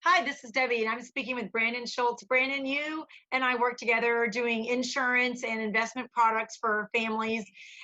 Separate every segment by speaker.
Speaker 1: Hi, this is Debbie, and I'm speaking with Brandon Schultz. Brandon, you and I work together doing insurance and investment products for families.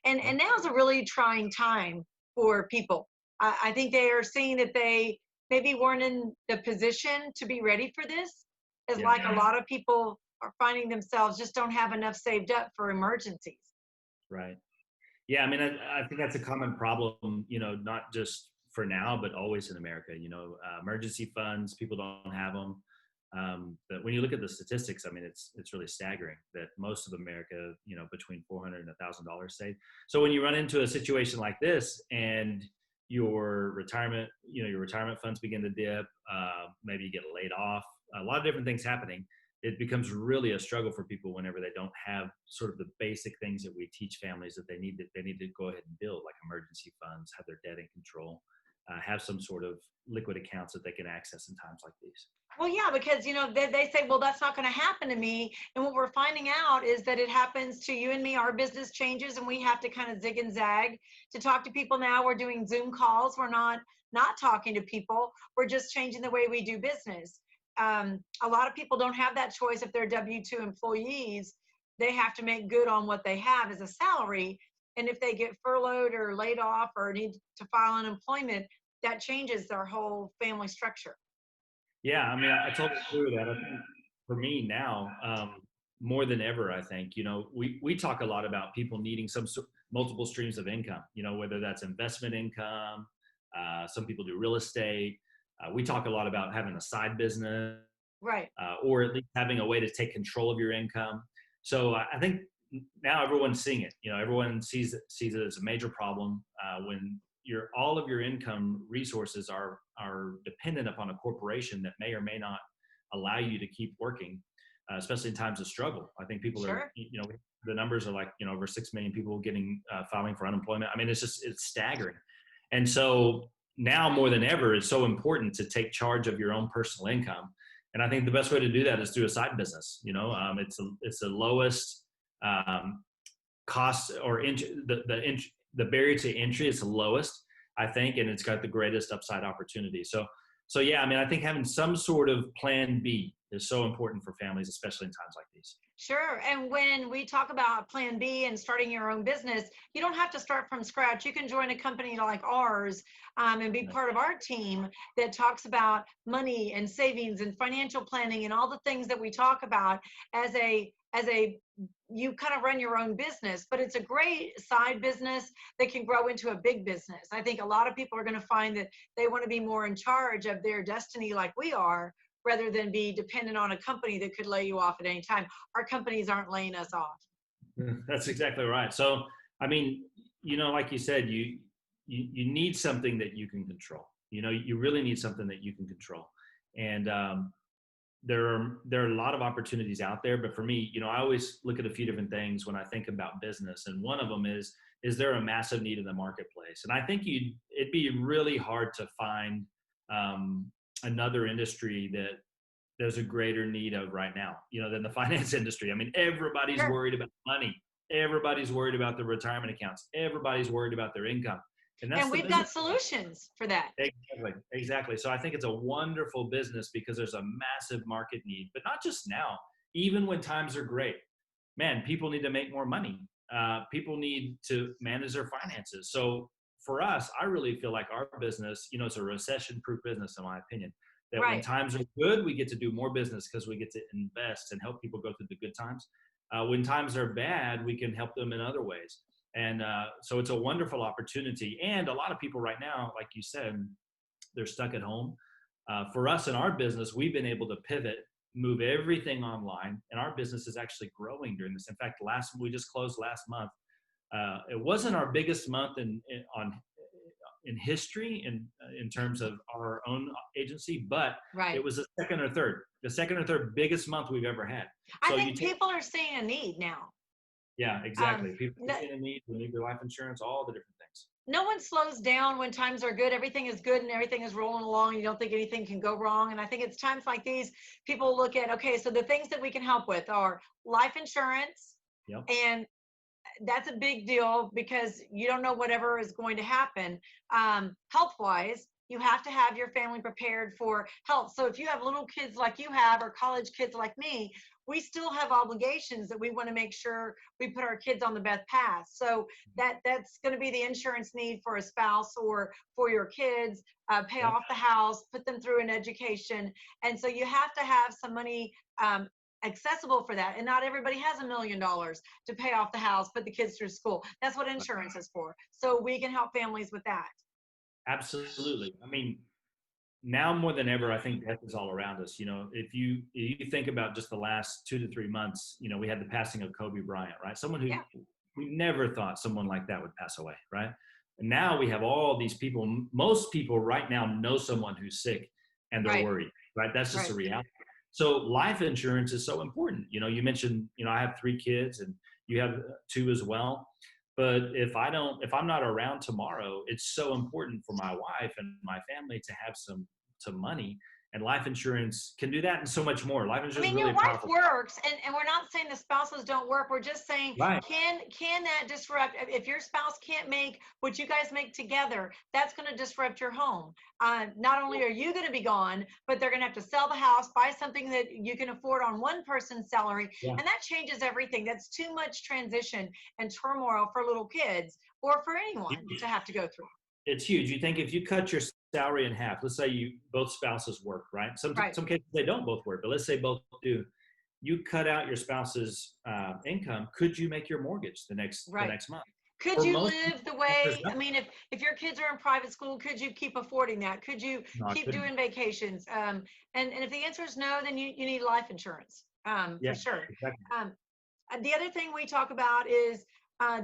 Speaker 1: And now is a really trying time for people. I think they are seeing that they maybe weren't in the position to be ready for this. It's
Speaker 2: Yeah,
Speaker 1: like a lot of people are finding themselves just don't have enough saved up for emergencies.
Speaker 2: right. Yeah, I mean, I think that's a common problem, not just for now, but always in America. Emergency funds, people don't have them. But when you look at the statistics, I mean, it's really staggering that most of America, between $400 and $1,000 saved. So when you run into a situation like this and your retirement funds begin to dip, maybe you get laid off, a lot of different things happening. It becomes really a struggle for people whenever they don't have sort of the basic things that we teach families that they need to go ahead and build, like emergency funds, have their debt in control, have some sort of liquid accounts that they can access in times like these.
Speaker 1: Well, yeah, because they say, well, that's not going to happen to me. And what we're finding out is that it happens to you and me. Our business changes, and we have to kind of zig and zag to talk to people. Now we're doing Zoom calls. We're not talking to people. We're just changing the way we do business. A lot of people don't have that choice. If they're W-2 employees, they have to make good on what they have as a salary. And if they get furloughed or laid off or need to file unemployment, that changes their whole family structure.
Speaker 2: Yeah, I mean, I totally agree with that. I think for me now, more than ever, I think, we talk a lot about people needing multiple streams of income, whether that's investment income, some people do real estate. We talk a lot about having a side business,
Speaker 1: Right.
Speaker 2: or at least having a way to take control of your income. So I think now everyone's seeing it. Everyone sees it as a major problem when all of your income resources are dependent upon a corporation that may or may not allow you to keep working, especially in times of struggle. I think people are,
Speaker 1: Sure.
Speaker 2: the numbers are like, over 6 million people getting filing for unemployment. I mean, it's staggering. And so now more than ever, it's so important to take charge of your own personal income. And I think the best way to do that is through a side business. It's the lowest cost, or the barrier to entry is the lowest, I think, and it's got the greatest upside opportunity. So yeah, I mean, I think having some sort of plan B is so important for families, especially in times like these.
Speaker 1: Sure. And when we talk about plan B and starting your own business, you don't have to start from scratch. You can join a company like ours, and be part of our team that talks about money and savings and financial planning and all the things that we talk about as a you kind of run your own business, but it's a great side business that can grow into a big business. I think a lot of people are going to find that they want to be more in charge of their destiny like we are, rather than be dependent on a company that could lay you off at any time. Our companies aren't laying us off.
Speaker 2: That's exactly right. So, I mean, like you said, you need something that you can control. You really need something that you can control. And there are a lot of opportunities out there. But for me, I always look at a few different things when I think about business. And one of them is there a massive need in the marketplace? And I think it'd be really hard to find another industry that there's a greater need of right now, than the finance industry. I mean, everybody's
Speaker 1: Sure.
Speaker 2: worried about money. Everybody's worried about their retirement accounts. Everybody's worried about their income. And that's
Speaker 1: And
Speaker 2: the
Speaker 1: we've
Speaker 2: business.
Speaker 1: got solutions for that.
Speaker 2: Exactly. So I think it's a wonderful business because there's a massive market need, but not just now, even when times are great. Man, people need to make more money. People need to manage their finances. So for us, I really feel like our business, it's a recession-proof business, in my opinion. That when
Speaker 1: Right.
Speaker 2: times are good, we get to do more business because we get to invest and help people go through the good times. When times are bad, we can help them in other ways. And so it's a wonderful opportunity. And a lot of people right now, like you said, they're stuck at home. For us in our business, we've been able to pivot, move everything online, and our business is actually growing during this. In fact, we just closed last month. It wasn't our biggest month in history in terms of our own agency, but it
Speaker 1: Right.
Speaker 2: was the second or third biggest month we've ever had.
Speaker 1: I
Speaker 2: So you
Speaker 1: think
Speaker 2: take,
Speaker 1: people are seeing a need now.
Speaker 2: yeah, exactly. People
Speaker 1: No,
Speaker 2: see a need, they need their life insurance, all the different things.
Speaker 1: no one slows down when times are good. Everything is good and everything is rolling along. You don't think anything can go wrong. And I think it's times like these, people look at, okay, so the things that we can help with are life insurance.
Speaker 2: Yep.
Speaker 1: And that's a big deal because you don't know whatever is going to happen health wise. you have to have your family prepared for health. So if you have little kids like you have, or college kids like me, we still have obligations that we want to make sure we put our kids on the best path. So that's going to be the insurance need for a spouse or for your kids, pay
Speaker 2: Yep.
Speaker 1: off the house, put them through an education. And so you have to have some money accessible for that. And not everybody has $1 million to pay off the house, put the kids through school. That's what insurance is for. So we can help families with that.
Speaker 2: Absolutely. I mean, now more than ever, I think death is all around us. You know, if you think about just the last 2 to 3 months, you know, we had the passing of Kobe Bryant, right? Someone who
Speaker 1: Yeah.
Speaker 2: we never thought someone like that would pass away, right? And now we have all these people. Most people right now know someone who's sick and they're
Speaker 1: Right.
Speaker 2: worried, right? That's just
Speaker 1: Right.
Speaker 2: a reality. So life insurance is so important. You know, you mentioned, you know, I have 3 kids and you have 2 as well. But if I'm not around tomorrow, it's so important for my wife and my family to have some money, and life insurance can do that and so much more. Life
Speaker 1: I
Speaker 2: insurance is
Speaker 1: mean,
Speaker 2: really
Speaker 1: your
Speaker 2: a
Speaker 1: wife
Speaker 2: powerful.
Speaker 1: works, and we're not saying the spouses don't work. We're just saying,
Speaker 2: Right.
Speaker 1: can that disrupt? If your spouse can't make what you guys make together, that's going to disrupt your home. Not only are you going to be gone, but they're going to have to sell the house, buy something that you can afford on one person's salary,
Speaker 2: Yeah.
Speaker 1: and that changes everything. That's too much transition and turmoil for little kids or for anyone to have to go through.
Speaker 2: It's huge. You think if you cut your salary in half, let's say you both spouses work, right?
Speaker 1: Right.
Speaker 2: Some cases they don't both work, but let's say both do. You cut out your spouse's income. Could you make your mortgage the next month?
Speaker 1: Could
Speaker 2: For
Speaker 1: you
Speaker 2: most
Speaker 1: live the
Speaker 2: people, there's
Speaker 1: way, I
Speaker 2: nothing.
Speaker 1: mean, if your kids are in private school, could you keep affording that? Could you
Speaker 2: No, I
Speaker 1: keep
Speaker 2: couldn't.
Speaker 1: doing vacations? And if the answer is no, then you need life insurance, for
Speaker 2: Yeah,
Speaker 1: sure.
Speaker 2: exactly.
Speaker 1: The other thing we talk about is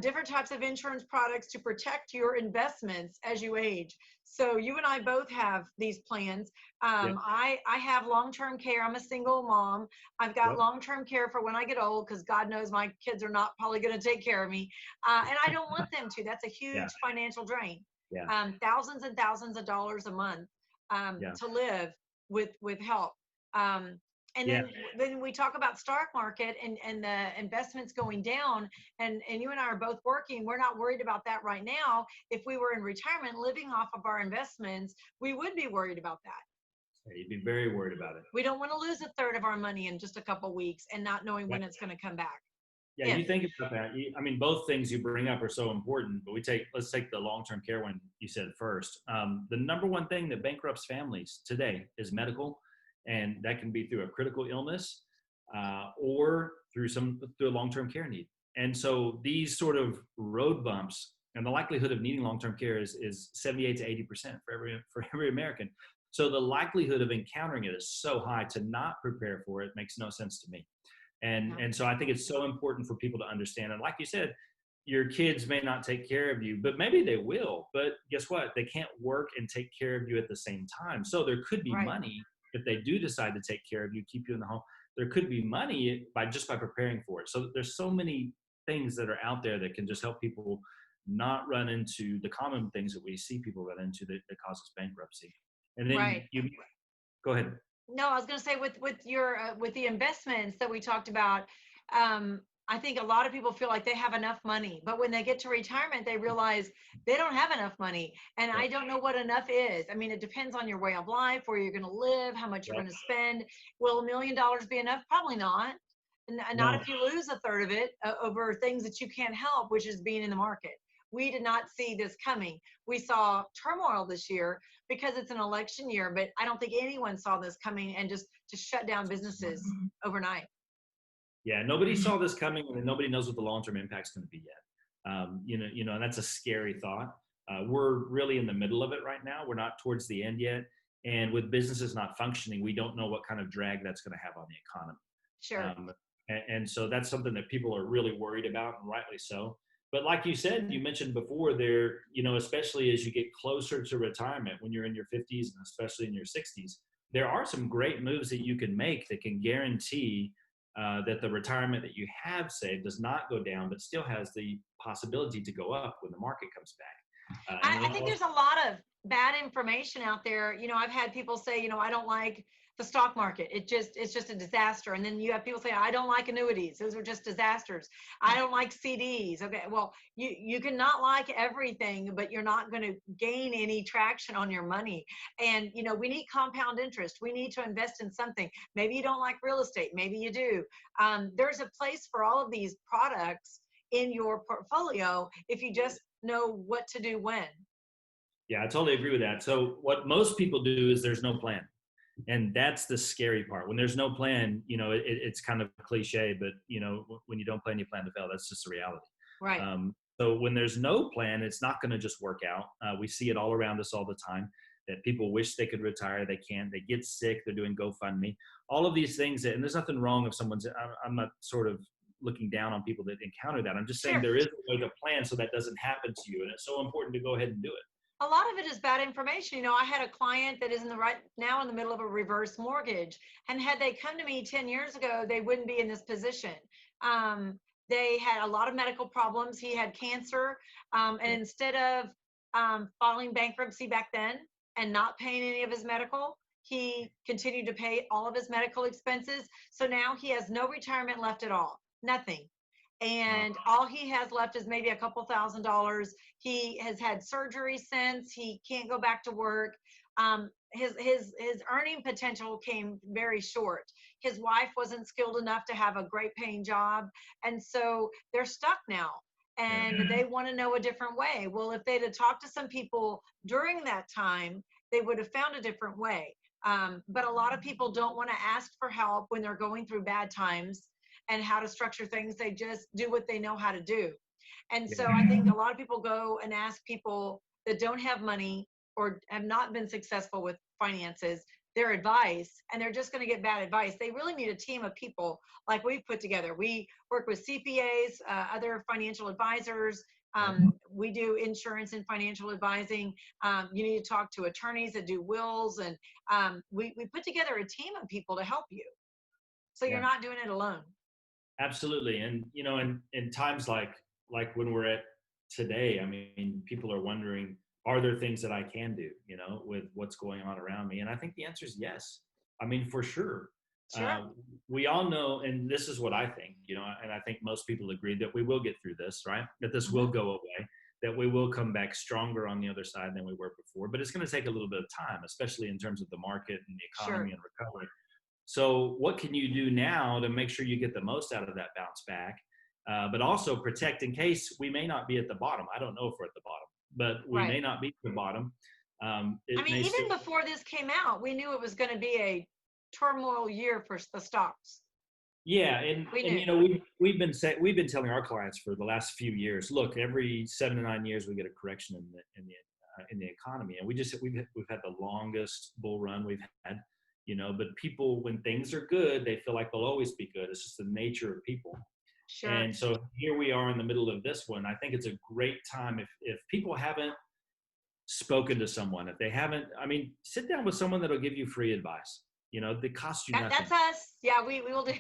Speaker 1: different types of insurance products to protect your investments as you age. So you and I both have these plans.
Speaker 2: Yeah.
Speaker 1: I have long-term care. I'm a single mom. I've got
Speaker 2: Yep.
Speaker 1: long-term care for when I get old, because God knows my kids are not probably going to take care of me. And I don't want them to. That's a
Speaker 2: Yeah.
Speaker 1: huge financial drain.
Speaker 2: Yeah.
Speaker 1: Thousands and thousands of dollars a month
Speaker 2: Yeah.
Speaker 1: to live with help. Um, and
Speaker 2: Yeah.
Speaker 1: then we talk about stock market and the investments going down, and you and I are both working. We're not worried about that right now. If we were in retirement living off of our investments, we would be worried about that.
Speaker 2: You'd be very worried about it.
Speaker 1: We don't want to lose a third of our money in just a couple of weeks and not knowing when it's going to come back.
Speaker 2: Yeah,
Speaker 1: Yes.
Speaker 2: you think about that. I mean, both things you bring up are so important, but let's take the long-term care one you said first. The number one thing that bankrupts families today is medical, and that can be through a critical illness or through a long-term care need. And so these sort of road bumps, and the likelihood of needing long-term care is 78 to 80% for every American. So the likelihood of encountering it is so high. To not prepare for it makes no sense to me. And so I think it's so important for people to understand. And like you said, your kids may not take care of you, but maybe they will. But guess what? They can't work and take care of you at the same time. So there could be
Speaker 1: Right.
Speaker 2: money if they do decide to take care of you, keep you in the home. There could be money by preparing for it. So there's so many things that are out there that can just help people not run into the common things that we see people run into that causes bankruptcy. And then
Speaker 1: Right.
Speaker 2: you go ahead.
Speaker 1: No, I was going to say with your with the investments that we talked about, I think a lot of people feel like they have enough money, but when they get to retirement, they realize they don't have enough money, and I
Speaker 2: Yep.
Speaker 1: don't know what enough is. I mean, it depends on your way of life, where you're going to live, how much you're
Speaker 2: Yep.
Speaker 1: going to spend. Will $1 million be enough? Probably not. Not
Speaker 2: No.
Speaker 1: if you lose a third of it over things that you can't help, which is being in the market. We did not see this coming. We saw turmoil this year because it's an election year, but I don't think anyone saw this coming and just to shut down businesses overnight.
Speaker 2: Yeah, nobody saw this coming, and nobody knows what the long-term impact's going to be yet. And that's a scary thought. We're really in the middle of it right now. We're not towards the end yet, and with businesses not functioning, we don't know what kind of drag that's going to have on the economy.
Speaker 1: Sure.
Speaker 2: And so that's something that people are really worried about, and rightly so. But like you said, you mentioned before, there, especially as you get closer to retirement, when you're in your 50s and especially in your 60s, there are some great moves that you can make that can guarantee that the retirement that you have saved does not go down, but still has the possibility to go up when the market comes back.
Speaker 1: I think there's a lot of bad information out there. I've had people say, I don't like the stock market. It's just a disaster. And then you have people say, I don't like annuities. Those are just disasters. I don't like CDs. Okay, well, you can not like everything, but you're not going to gain any traction on your money. And we need compound interest. We need to invest in something. Maybe you don't like real estate. Maybe you do. There's a place for all of these products in your portfolio if you just know what to do when.
Speaker 2: Yeah, I totally agree with that. So what most people do is there's no plan. And that's the scary part. When there's no plan, it's kind of cliche, but when you don't plan, you plan to fail. That's just the reality.
Speaker 1: Right.
Speaker 2: So when there's no plan, it's not going to just work out. We see it all around us all the time that people wish they could retire. They can't, they get sick. They're doing GoFundMe, all of these things. And there's nothing wrong if I'm not sort of looking down on people that encounter that. I'm just saying there is a way to plan so that doesn't happen to you. And it's so important to go ahead and do it.
Speaker 1: A lot of it is bad information. I had a client that is right now in the middle of a reverse mortgage. And had they come to me 10 years ago, they wouldn't be in this position. They had a lot of medical problems. He had cancer. And instead of filing bankruptcy back then and not paying any of his medical, he continued to pay all of his medical expenses. So now he has no retirement left at all, nothing. And all he has left is maybe a couple $1,000s. He has had surgery since. He can't go back to work. His earning potential came very short. His wife wasn't skilled enough to have a great paying job. And so they're stuck now. And they want to know a different way. Well, if they'd have talked to some people during that time, they would have found a different way. But a lot of people don't want to ask for help when they're going through bad times and how to structure things. They just do what they know how to do. And so I think a lot of people go and ask people that don't have money or have not been successful with finances their advice, and they're just going to get bad advice. They really need a team of people like we've put together. We work with CPAs, other financial advisors. We do insurance and financial advising. You need to talk to attorneys that do wills, and we put together a team of people to help you. So you're not doing it alone.
Speaker 2: Absolutely. And, in times like when we're at today, I mean, people are wondering, are there things that I can do, with what's going on around me? And I think the answer is yes. I mean, for sure. We all know, and this is what I think, and I think most people agree that we will get through this, right? That this will go away, that we will come back stronger on the other side than we were before. But it's going to take a little bit of time, especially in terms of the market and the economy and recovery. So what can you do now to make sure you get the most out of that bounce back, but also protect in case we may not be at the bottom? I don't know if we're at the bottom, but we may not be at the bottom.
Speaker 1: Even before this came out, we knew it was going to be a turmoil year for the stocks.
Speaker 2: Yeah, and we've been telling our clients for the last few years, look, every 7 to 9 years we get a correction in the economy, and we've had the longest bull run we've had. But people, when things are good, they feel like they'll always be good. It's just the nature of people. Sure. And so here we are in the middle of this one. I think it's a great time if people haven't spoken to someone, if they haven't, sit down with someone that'll give you free advice. They cost you nothing.
Speaker 1: That's us. Yeah, we will do.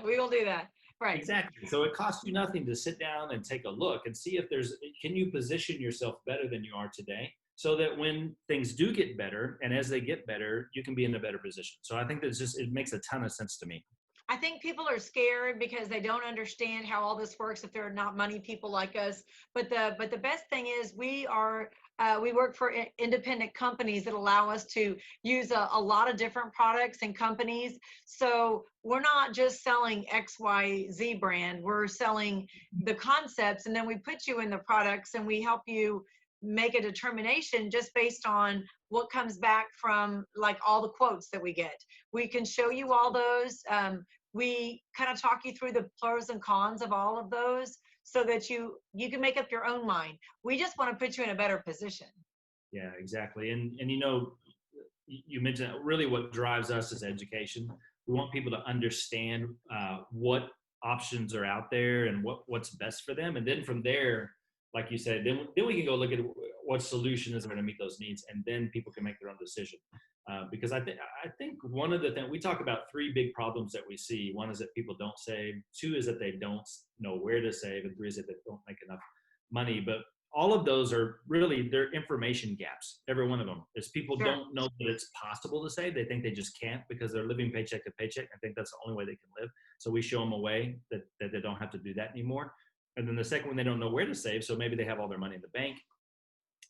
Speaker 1: We will do that. Right.
Speaker 2: Exactly. So it costs you nothing to sit down and take a look and see if can you position yourself better than you are today, so that when things do get better, and as they get better, you can be in a better position. So I think that it makes a ton of sense to me.
Speaker 1: I think people are scared because they don't understand how all this works if they're not money people like us. But the best thing is we work for independent companies that allow us to use a lot of different products and companies. So we're not just selling XYZ brand, we're selling the concepts, and then we put you in the products and we help you make a determination just based on what comes back from like all the quotes that we get. We can show you all those. We kind of talk you through the pros and cons of all of those so that you can make up your own mind. We just want to put you in a better position.
Speaker 2: Yeah, exactly. And you mentioned really what drives us is education. We want people to understand what options are out there and what's best for them. And then from there, like you said, then we can go look at what solution is going to meet those needs, and then people can make their own decision. Because I think one of the things we talk about, 3 big problems that we see. 1 is that people don't save. 2 is that they don't know where to save, and 3 is that they don't make enough money. But all of those are really, they're information gaps. Every one of them is people
Speaker 1: Sure.
Speaker 2: don't know that it's possible to save. They think they just can't because they're living paycheck to paycheck. I think that's the only way they can live. So we show them a way that they don't have to do that anymore. And then the second one, they don't know where to save. So maybe they have all their money in the bank.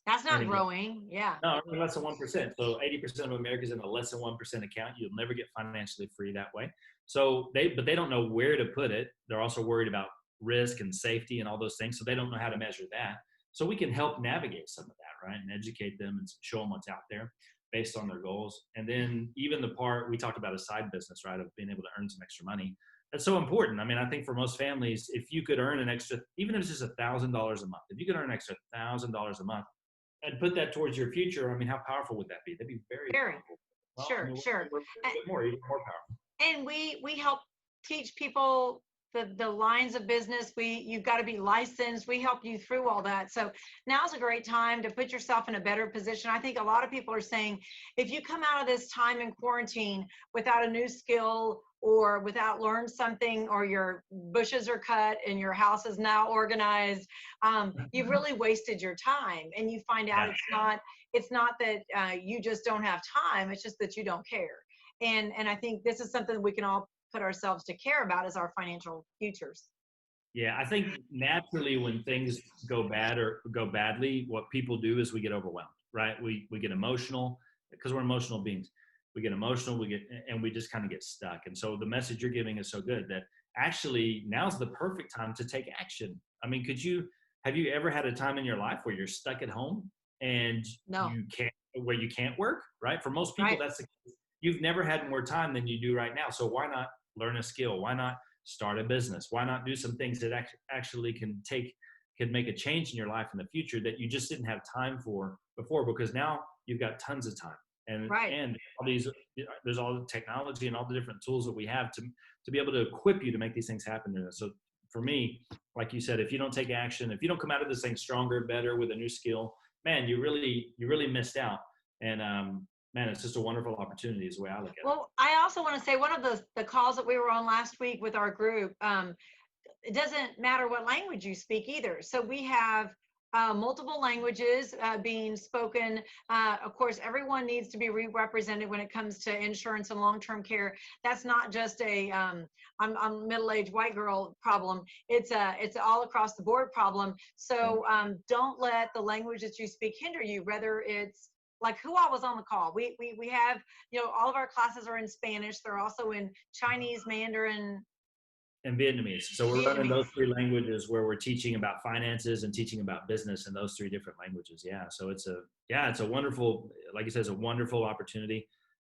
Speaker 1: That's
Speaker 2: And
Speaker 1: not
Speaker 2: again,
Speaker 1: growing. Yeah.
Speaker 2: no, I mean, less than 1%. So 80% of Americans in a less than 1% account. You'll never get financially free that way. So but they don't know where to put it. They're also worried about risk and safety and all those things. So they don't know how to measure that. So we can help navigate some of that, right? And educate them and show them what's out there based on their goals. And then even the part we talked about, a side business, right? Of being able to earn some extra money. That's so important. I mean, I think for most families, if you could earn an extra, even if it's just $1,000 a month, if you could earn an extra $1,000 a month, and put that towards your future, I mean, how powerful would that be? That'd be very
Speaker 1: Very.
Speaker 2: powerful. Well, I
Speaker 1: Sure.
Speaker 2: mean,
Speaker 1: Sure.
Speaker 2: we're even more powerful.
Speaker 1: And we help teach people the lines of business. You've got to be licensed. We help you through all that. So now's a great time to put yourself in a better position. I think a lot of people are saying, if you come out of this time in quarantine without a new skill or without learned something, or your bushes are cut and your house is now organized, you've really wasted your time. And you find out it's not that you just don't have time. It's just that you don't care. And I think this is something we can all put ourselves to care about, as our financial futures.
Speaker 2: Yeah, I think naturally when things go bad or go badly, what people do is we get overwhelmed, right? We get emotional because we're emotional beings. We get emotional, and we just kind of get stuck. And so the message you're giving is so good that actually now's the perfect time to take action. I mean, have you ever had a time in your life where you're stuck at home and
Speaker 1: No.
Speaker 2: you can't work, right? For most people,
Speaker 1: Right.
Speaker 2: that's the case. You've never had more time than you do right now. So why not learn a skill? Why not start a business? Why not do some things that actually can make a change in your life in the future that you just didn't have time for before? Because now you've got tons of time, and
Speaker 1: Right.
Speaker 2: all these, there's all the technology and all the different tools that we have to be able to equip you to make these things happen. So for me, like you said, if you don't take action, if you don't come out of this thing stronger, better with a new skill, man, you really missed out. And man, it's just a wonderful opportunity is the way I look at it.
Speaker 1: Well, I also want to say, one of the calls that we were on last week with our group, it doesn't matter what language you speak either. So we have multiple languages being spoken. Of course, everyone needs to be represented when it comes to insurance and long-term care. That's not just I'm a middle-aged white girl problem. It's all across the board problem. So don't let the language that you speak hinder you, whether it's like who all was on the call. We have, all of our classes are in Spanish. They're also in Chinese, Mandarin,
Speaker 2: and Vietnamese. So we're running those three languages where we're teaching about finances and teaching about business in those three different languages. Yeah. So it's a wonderful, like you said, it's a wonderful opportunity.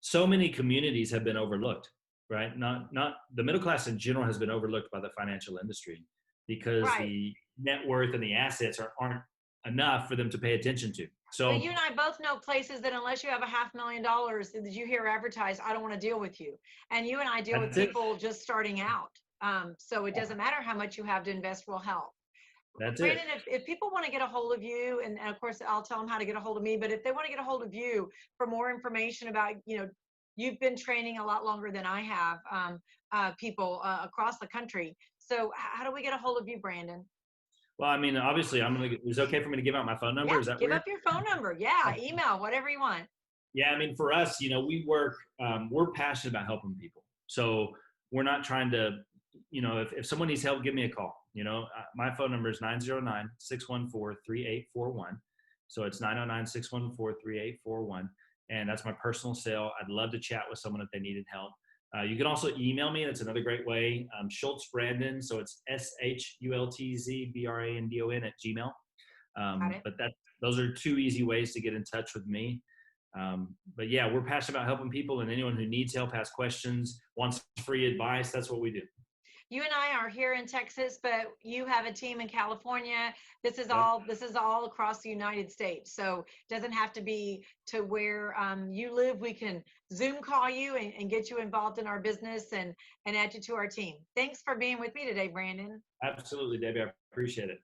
Speaker 2: So many communities have been overlooked, right? Not the middle class in general has been overlooked by the financial industry because the net worth and the assets aren't enough for them to pay attention to. So
Speaker 1: you and I both know places that unless you have $500,000 that you hear advertised, I don't want to deal with you. And you and I deal with people just starting out. So it doesn't matter how much you have to invest, we'll help.
Speaker 2: That's
Speaker 1: Brandon, if people want to get a hold of you, and of course I'll tell them how to get a hold of me, but if they want to get a hold of you for more information about, you've been training a lot longer than I have, people across the country. So how do we get a hold of you, Brandon?
Speaker 2: Well, I mean, obviously, is it okay for me to give out my phone number?
Speaker 1: Yeah,
Speaker 2: Is that
Speaker 1: give
Speaker 2: weird?
Speaker 1: up your phone number. Yeah, email, whatever you want.
Speaker 2: Yeah, I mean, for us, we work, we're passionate about helping people. So we're not trying to, if someone needs help, give me a call. My phone number is 909-614-3841. So it's 909-614-3841. And that's my personal cell. I'd love to chat with someone if they needed help. You can also email me. That's another great way. Schultz Brandon. So it's SHULTZBRANDON @gmail. But those are two easy ways to get in touch with me. But yeah, we're passionate about helping people, and anyone who needs help, has questions, wants free advice. That's what we do.
Speaker 1: You and I are here in Texas, but you have a team in California. This is all across the United States. So it doesn't have to be to where you live. We can Zoom call you and get you involved in our business and add you to our team. Thanks for being with me today, Brandon.
Speaker 2: Absolutely, Debbie. I appreciate it.